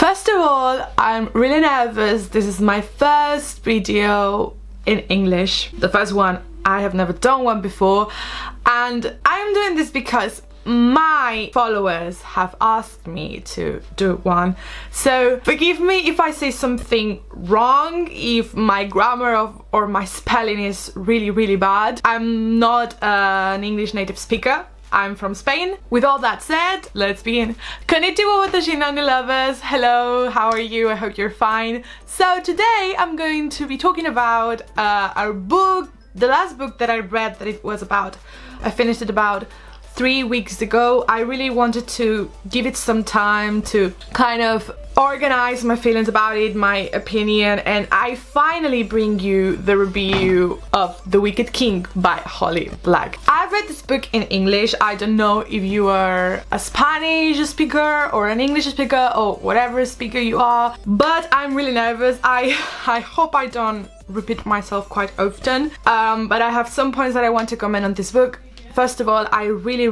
First of all, I'm really nervous. This is my first video in English. The first one. I have never done one before, and I'm doing this because my followers have asked me to do one. So forgive me if I say something wrong, if my grammar or my spelling is really bad. I'm not an English native speaker. I'm from Spain. With all that said, let's begin. Konnichiwa watashi no lovers. Hello, how are you? I hope you're fine. So today I'm going to be talking about our book, the last book that I read I finished it about 3 weeks ago. I really wanted to give it some time to kind of organize my feelings about it, my opinion, and I finally bring you the review of The Wicked King by Holly Black. I've read this book in English. I don't know if you are a Spanish speaker or an English speaker or whatever speaker you are, but I'm really nervous. I hope I don't repeat myself quite often, but I have some points that I want to comment on this book. First of all, I really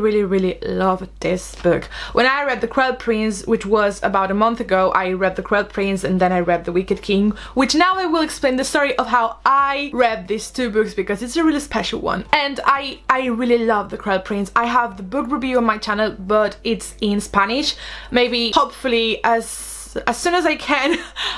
love this book. When I read The Cruel Prince, which was about a month ago, I read The Cruel Prince and then I read The Wicked King, which now I will explain the story of how I read these two books because it's a really special one. And I really love The Cruel Prince. I have the book review on my channel, but it's in Spanish. Maybe, hopefully, as soon as I can,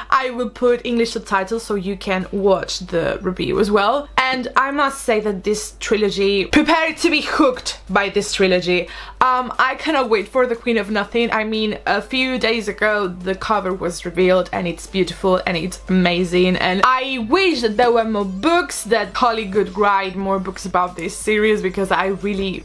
I will put English subtitles so you can watch the review as well. And I must say that this trilogy, prepare to be hooked by this trilogy. I cannot wait for The Queen of Nothing. I mean, a few days ago the cover was revealed and it's beautiful and it's amazing, and I wish that there were more books, that Holly could write more books about this series, because I really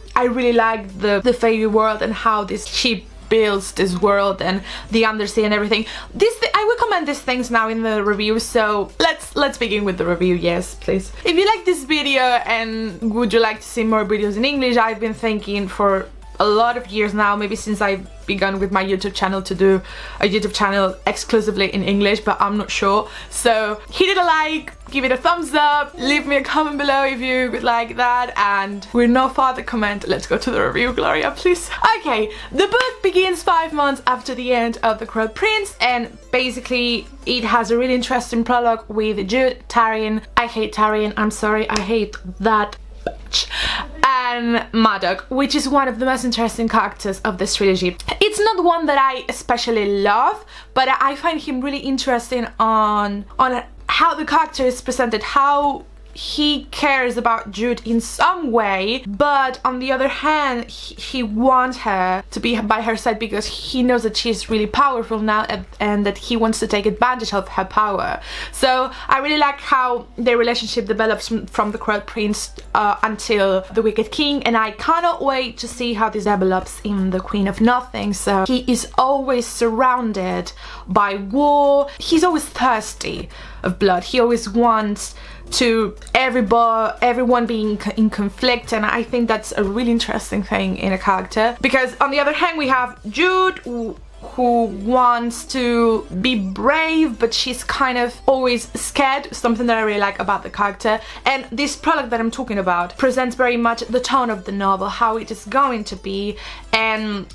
like the fairy world and how this ship builds this world and the undersea and everything. I will comment these things now in the review, so let's begin with the review. Yes, please. If you like this video and would you like to see more videos in English, I've been thinking for a lot of years now, maybe since I've begun with my YouTube channel, to do a YouTube channel exclusively in English, but I'm not sure. So hit it a like, give it a thumbs up, leave me a comment below if you would like that, and with no further comment, let's go to the review. Gloria, please. Okay, the book begins 5 months after the end of The Cruel Prince, and basically it has a really interesting prologue with Jude, Taryn, I hate Taryn, I'm sorry, I hate that bitch, and Madoc, which is one of the most interesting characters of this trilogy. It's not one that I especially love, but I find him really interesting on how the character is presented, how he cares about Jude in some way, but on the other hand he wants her to be by her side because he knows that she's really powerful now, and that he wants to take advantage of her power. So I really like how their relationship develops from The Cruel Prince until The Wicked King, and I cannot wait to see how this develops in The Queen of Nothing. So he is always surrounded by war, he's always thirsty of blood, he always wants to everyone being in conflict, and I think that's a really interesting thing in a character, because on the other hand we have Jude who wants to be brave, but she's kind of always scared, something that I really like about the character. And this prologue that I'm talking about presents very much the tone of the novel, how it is going to be, and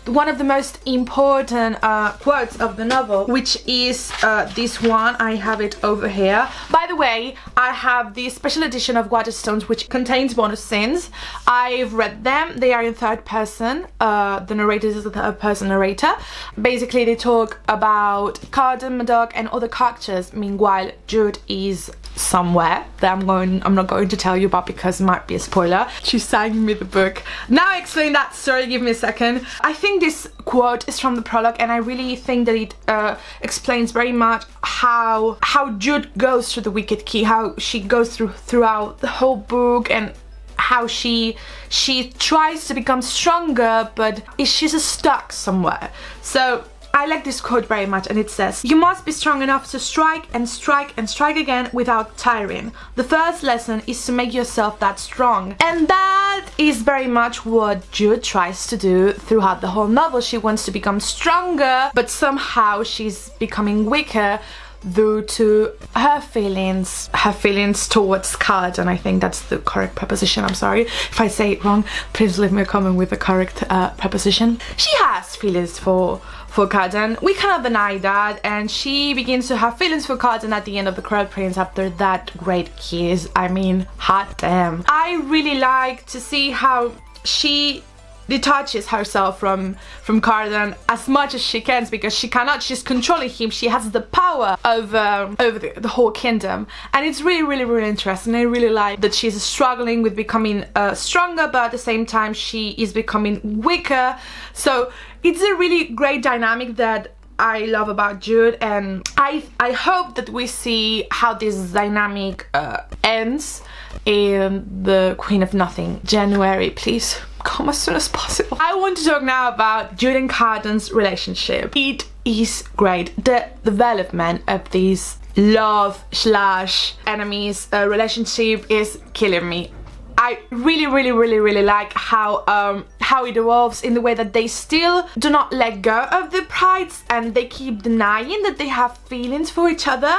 one of the most important quotes of the novel, which is this one. I have it over here. By the way, I have the special edition of Waterstones, which contains bonus scenes. I've read them. They are in third person. The narrator is a third person narrator. Basically, they talk about Carden, Madoc, and other characters. Meanwhile, Jude is somewhere that I'm not going to tell you about because it might be a spoiler. She's signing me the book. Now I explain that story, give me a second. I think this quote is from the prologue, and I really think that it explains very much how Jude goes through the Wicked King, how she goes throughout the whole book, and how she tries to become stronger, but she's stuck somewhere. So I like this quote very much, and it says, "You must be strong enough to strike and strike and strike again without tiring. The first lesson is to make yourself that strong." And that is very much what Jude tries to do throughout the whole novel. She wants to become stronger, but somehow she's becoming weaker due to her feelings towards Scott, and I think that's the correct preposition. I'm sorry if I say it wrong, please leave me a comment with the correct preposition. She has feelings for for Cardan. We cannot deny that, and she begins to have feelings for Cardan at the end of The Cruel Prince after that great kiss. I mean, hot damn. I really like to see how she detaches herself from Cardan as much as she can, because she cannot, she's controlling him, she has the power over the whole kingdom, and it's really interesting. I really like that she's struggling with becoming stronger, but at the same time she is becoming weaker. So it's a really great dynamic that I love about Jude, and I hope that we see how this dynamic ends in The Queen of Nothing. January, please come as soon as possible. I want to talk now about Jude and Cardan's relationship. It is great. The development of this love / enemies relationship is killing me. I really like how it evolves in the way that they still do not let go of their prides, and they keep denying that they have feelings for each other,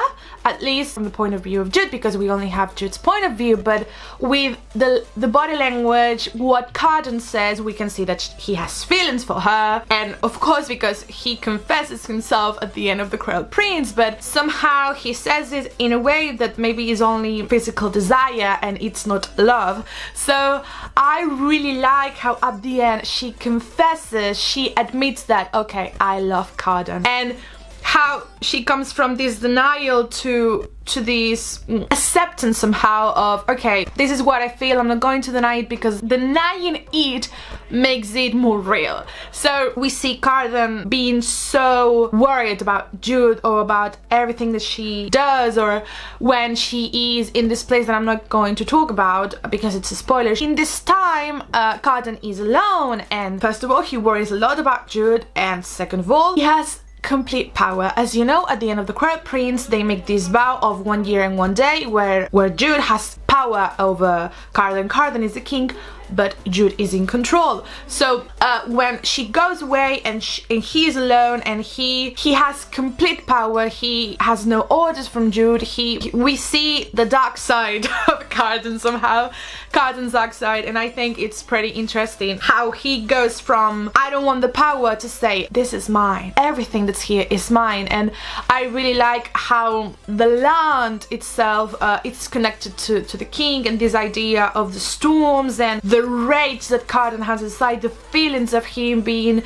at least from the point of view of Jude, because we only have Jude's point of view. But with the body language, what Cardan says, we can see that he has feelings for her, and of course because he confesses himself at the end of The Cruel Prince, but somehow he says it in a way that maybe is only physical desire and it's not love. So I really like how at the end she confesses, she admits that, okay, I love Cardan, and how she comes from this denial to this acceptance somehow of, okay, this is what I feel, I'm not going to deny it, because denying it makes it more real. So we see Cardan being so worried about Jude or about everything that she does, or when she is in this place that I'm not going to talk about because it's a spoiler. In this time, Cardan is alone, and first of all he worries a lot about Jude, and second of all he has complete power. As you know, at the end of The Cruel Prince they make this vow of 1 year and 1 day where Jude has power over Cardan. Cardan is the king, but Jude is in control. So when she goes away and he is alone, and he has complete power, he has no orders from Jude, we see the dark side of Cardan somehow, Cardan's dark side, and I think it's pretty interesting how he goes from I don't want the power to say this is mine, everything that's here is mine. And I really like how the land itself it's connected to the king, and this idea of the storms and the rage that Cardan has inside, the feelings of him being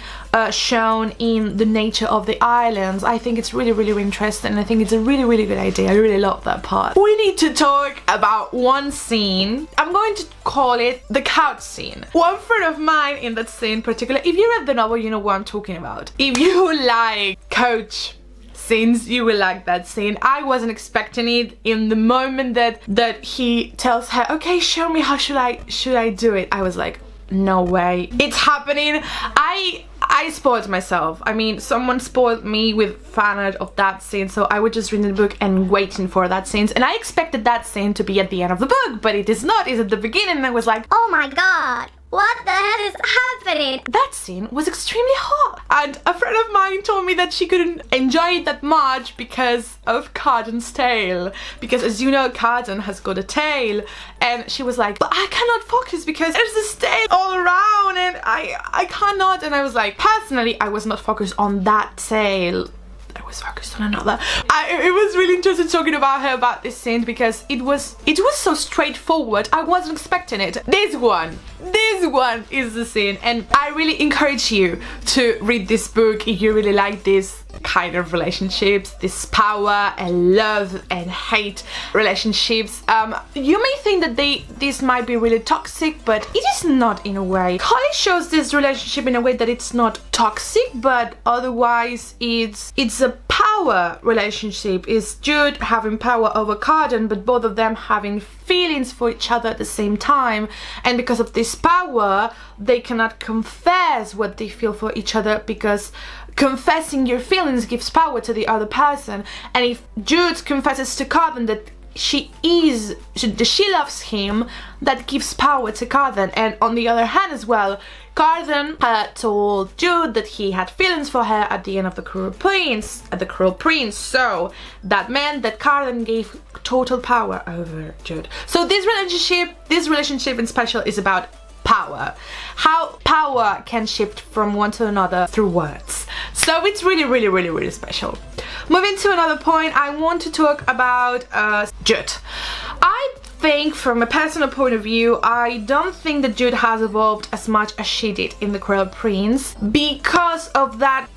shown in the nature of the islands. I think it's really interesting, and I think it's a really good idea. I really love that part. We need to talk about one scene. I'm going to call it the couch scene. One friend of mine in that scene particular, if you read the novel you know what I'm talking about. If you like couch scenes, you will like that scene. I wasn't expecting it. In the moment that he tells her, okay, show me, how should I do it, I was like, no way, it's happening. I spoiled myself. I mean, someone spoiled me with fan art of that scene, so I was just reading the book and waiting for that scene, and I expected that scene to be at the end of the book, but it is not. It's at the beginning, and I was like, oh my god, what the hell is happening? That scene was extremely hot, and a friend of mine told me that she couldn't enjoy it that much because of Cardan's tail, because as you know, Cardan has got a tail, and she was like, but I cannot focus because there's this tail all around and I cannot. And I was like, personally, I was not focused on that tail, I was focused on another. It was really interesting talking about her about this scene, because it was so straightforward. I wasn't expecting it. This one is the scene, and I really encourage you to read this book if you really like this kind of relationships, this power and love and hate relationships. You may think that this might be really toxic, but it is not in a way. Holly shows this relationship in a way that it's not toxic, but otherwise it's a power relationship. It's Jude having power over Cardan, but both of them having feelings for each other at the same time, and because of this power they cannot confess what they feel for each other, because confessing your feelings gives power to the other person. And if Jude confesses to Cardan that she loves him, that gives power to Cardan. And on the other hand as well, Cardan told Jude that he had feelings for her at the end of The Cruel Prince, so that meant that Cardan gave total power over Jude. So this relationship in special is about power. power. How power can shift from one to another through words. So it's really special. Moving to another point, I want to talk about Jude. I think from a personal point of view, I don't think that Jude has evolved as much as she did in The Cruel Prince because of that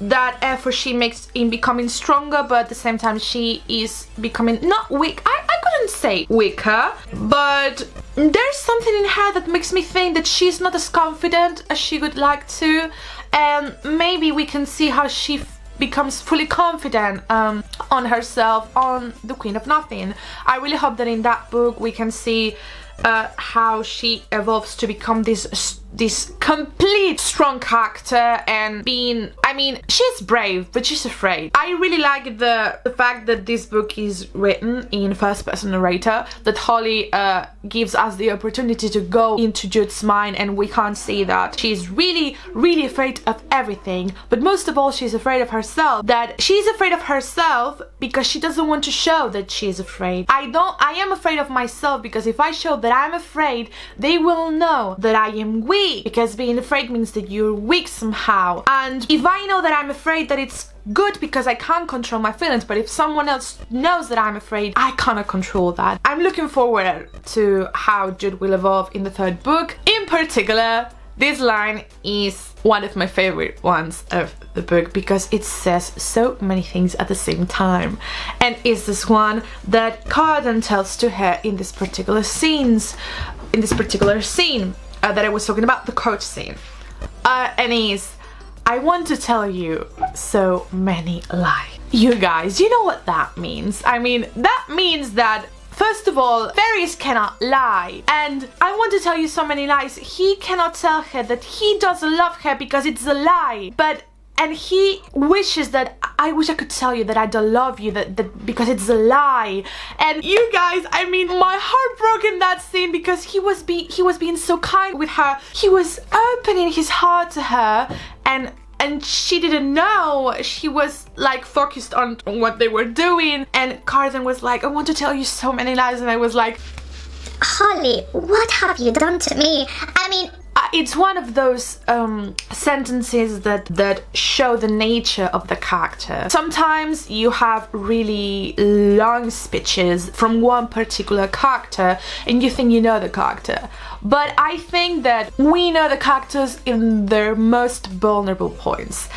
effort she makes in becoming stronger, but at the same time she is becoming not weak. I couldn't say weaker, but there's something in her that makes me think that she's not as confident as she would like to, and maybe we can see how she becomes fully confident on herself, on the Queen of Nothing. I really hope that in that book we can see how she evolves to become this complete strong character and being, I mean, she's brave but she's afraid. I really like the fact that this book is written in first person narrator, that Holly gives us the opportunity to go into Jude's mind, and we can't see that she's really afraid of everything, but most of all she's afraid of herself, that she's afraid of herself because she doesn't want to show that she's afraid. I am afraid of myself because if I show that I'm afraid, they will know that I am weak, because being afraid means that you're weak somehow. And if I know that I'm afraid, that it's good because I can't control my feelings, but if someone else knows that I'm afraid, I cannot control that. I'm looking forward to how Jude will evolve in the third book. In particular, this line is one of my favorite ones of the book because it says so many things at the same time, and it's this one that Cardan tells to her in this particular scene that I was talking about, the coach scene, and is, I want to tell you so many lies. You guys, you know what that means? I mean, that means that first of all, fairies cannot lie, and I want to tell you so many lies. He cannot tell her that he doesn't love her because it's a lie, and he wishes that I wish I could tell you that I don't love you, that because it's a lie. And you guys, I mean, my heart broke in that scene because he was being so kind with her. He was opening his heart to her, and she didn't know. She was like focused on what they were doing, and Cardan was like, I want to tell you so many lies, and I was like, Holly, what have you done to me? I mean, it's one of those sentences that show the nature of the character. Sometimes you have really long speeches from one particular character and you think you know the character, but I think that we know the characters in their most vulnerable points.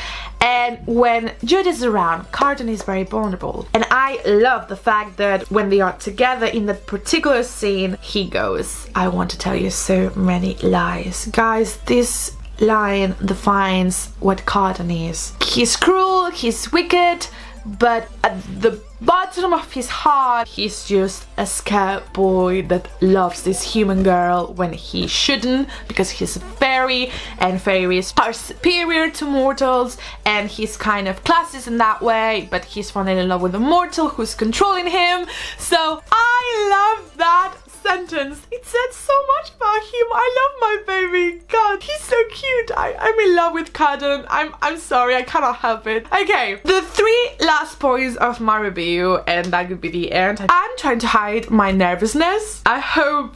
And when Jude is around, Cardan is very vulnerable. And I love the fact that when they are together in that particular scene, he goes, I want to tell you so many lies. Guys, this line defines what Cardan is. He's cruel, he's wicked, but at the bottom of his heart, he's just a scared boy that loves this human girl when he shouldn't, because he's a fairy and fairies are superior to mortals, and he's kind of classist in that way, but he's falling in love with a mortal who's controlling him. So I love that sentence. It said so much about him. I love my baby. God, he's so cute. I'm in love with Cardan. I'm sorry, I cannot help it. Okay, the three last points of my review, and that would be the end. I'm trying to hide my nervousness. I'm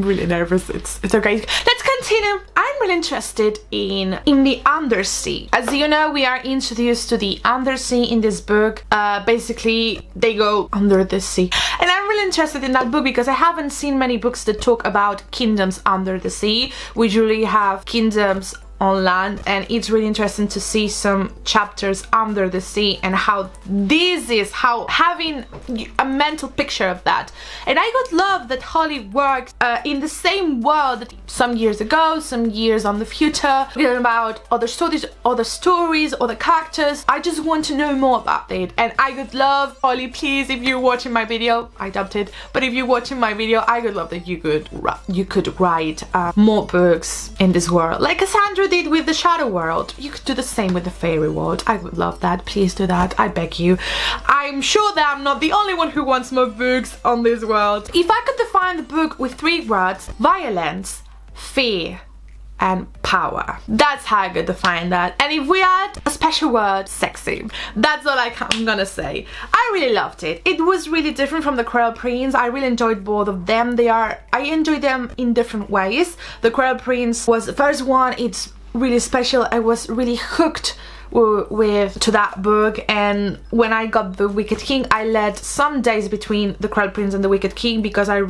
really nervous. It's okay. Let's continue. I'm really interested in the undersea. As you know, we are introduced to the undersea in this book. Basically, they go under the sea. And I'm really interested in that book because I haven't seen many books that talk about kingdoms under the sea. We usually have kingdoms on land, and it's really interesting to see some chapters under the sea and how this is, how having a mental picture of that. And I would love that Holly works in the same world some years ago, some years on the future, learn about other stories, other characters. I just want to know more about it, and I would love, Holly, please, if you're watching my video, I doubt it, but if you're watching my video, I would love that you could write more books in this world, like Cassandra did with the Shadow World. You could do the same with the Fairy World. I would love that. Please do that. I beg you. I'm sure that I'm not the only one who wants more books on this world. If I could define the book with 3 words: violence, fear, and power. That's how I could define that. And if we add a special word, sexy. That's all I'm gonna say. I really loved it. It was really different from The Cruel Prince. I really enjoyed both of them. I enjoyed them in different ways. The Cruel Prince was the first one. It's really special. I was really hooked to that book, and when I got The Wicked King, I led some days between The Cruel Prince and The Wicked King because I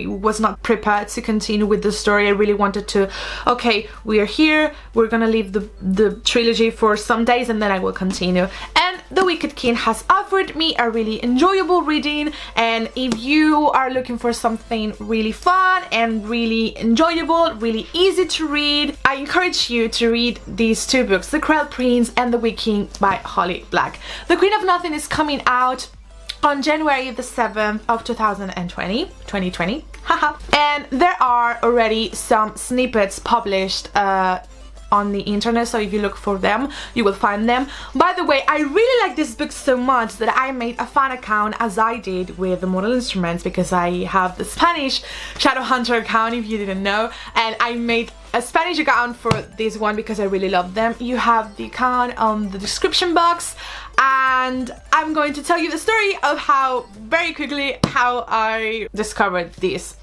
was not prepared to continue with the story. I really wanted to, okay, we are here, we're gonna leave the trilogy for some days and then I will continue. And The Wicked King has offered me a really enjoyable reading, and if you are looking for something really fun and really enjoyable, really easy to read, I encourage you to read these two books, The Cruel Prince and The Wicked King by Holly Black. The Queen of Nothing is coming out on January the 7th of 2020. And there are already some snippets published on the internet, so if you look for them you will find them. By the way, I really like this book so much that I made a fan account, as I did with the Mortal Instruments, because I have the Spanish Shadowhunter account, if you didn't know, and I made a Spanish account for this one because I really love them. You have the account on the description box, and I'm going to tell you the story of very quickly how I discovered these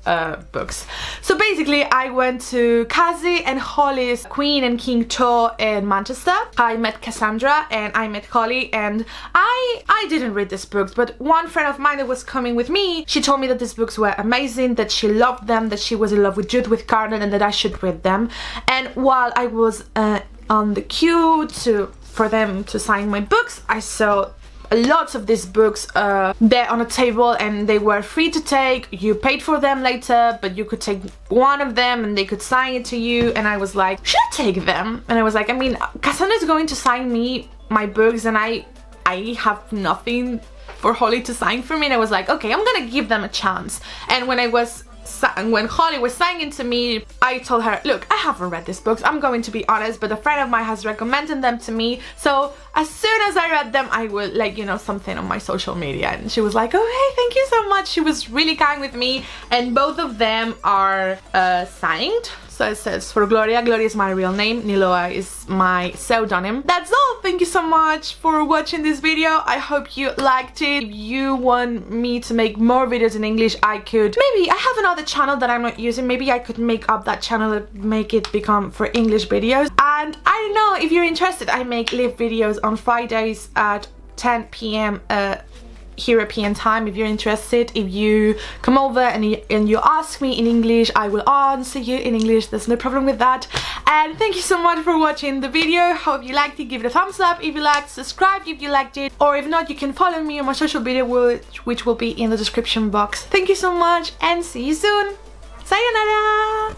books. So basically, I went to Cassie and Holly's Queen and King tour in Manchester. I met Cassandra and I met Holly, and I didn't read these books, but one friend of mine that was coming with me, she told me that these books were amazing, that she loved them, that she was in love with Judith Carden, and that I should read them. And while I was on the queue for them to sign my books, I saw lots of these books there on a table, and they were free to take. You paid for them later, but you could take one of them and they could sign it to you. And I was like, should I take them? And I was like, I mean, Cassandra's going to sign me my books and I have nothing for Holly to sign for me. And I was like, okay, I'm gonna give them a chance. And when Holly was signing to me, I told her, look, I haven't read these books, I'm going to be honest, but a friend of mine has recommended them to me, so as soon as I read them, I will let you know something on my social media. And she was like, oh hey, thank you so much. She was really kind with me, and both of them are signed. So it says, for Gloria is my real name, Niloa is my pseudonym. That's all. Thank you so much for watching this video. I hope you liked it. If you want me to make more videos in English, I have another channel that I'm not using. Maybe I could make up that channel and make it become for English videos. And I don't know, if you're interested, I make live videos on Fridays at 10 p.m. European time. If you're interested, if you come over and you ask me in English, I will answer you in English. There's no problem with that. And thank you so much for watching the video. Hope you liked it. Give it a thumbs up if you liked, subscribe if you liked it, or if not, you can follow me on my social media, which will be in the description box. Thank you so much and see you soon. Sayonara!